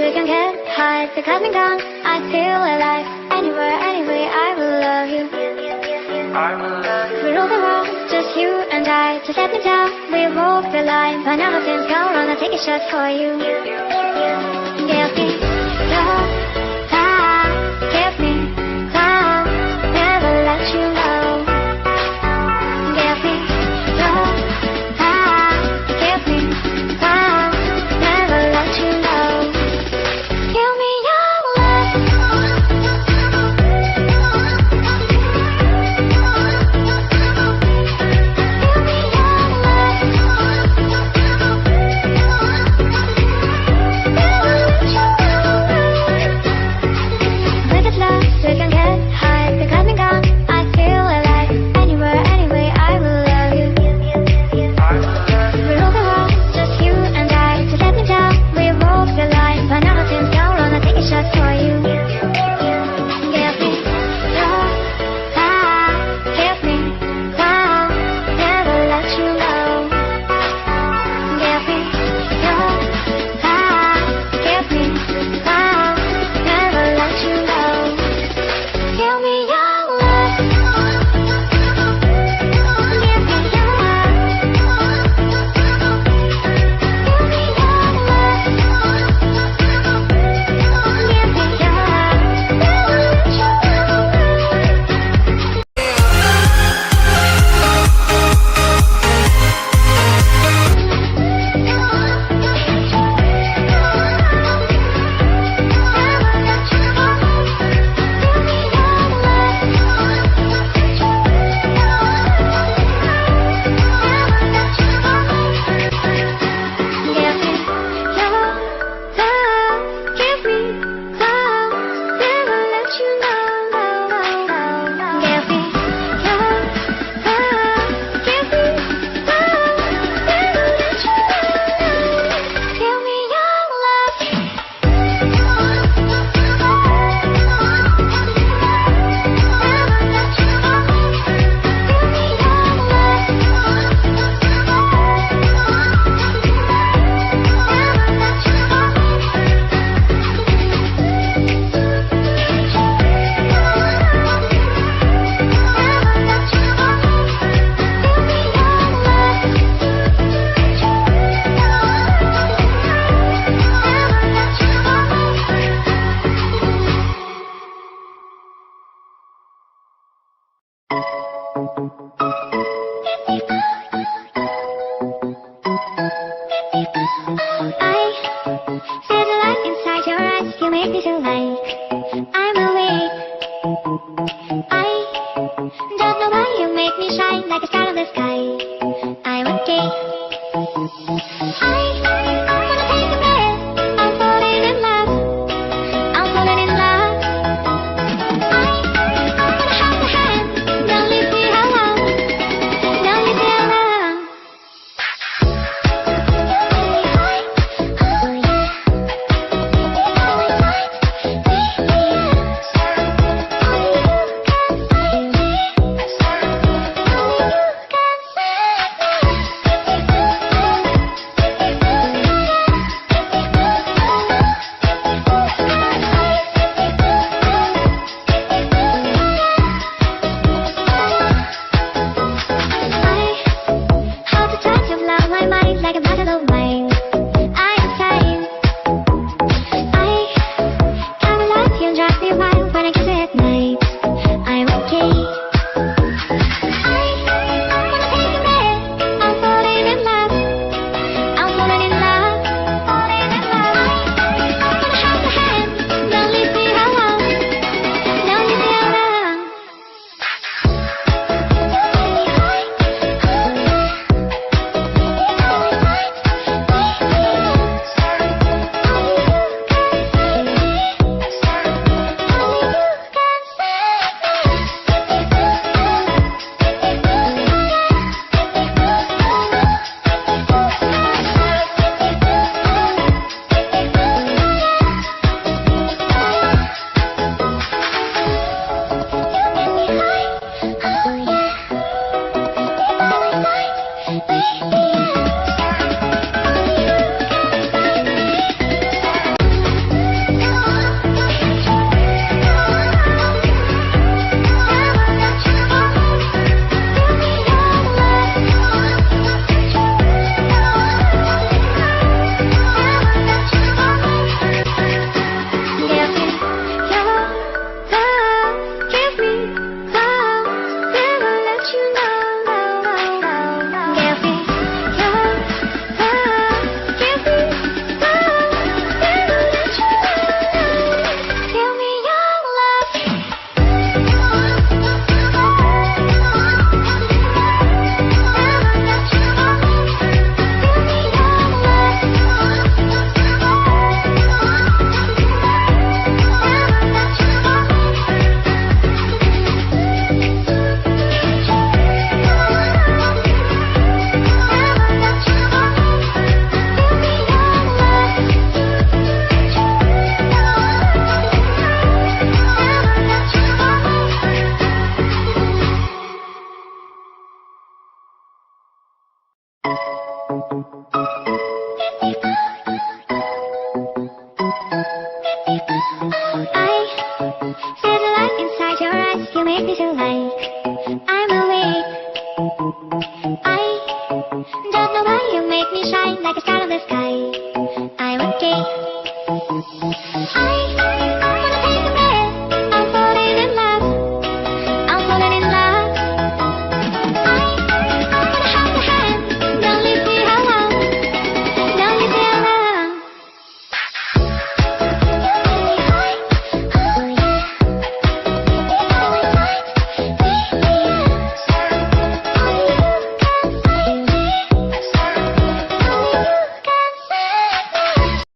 we can get high. The clouds been gone, I feel alive. Anywhere, anyway, I will love you. We rule the world, just you and I. Just let me down, we walk the line. When all the things go wrong, I'll take a shot for you. Give me love, give me love, never let you go. Give me love, give me love, never let you go. Give me your love. Don't know why you make me shine like a star in the sky. I'm okay.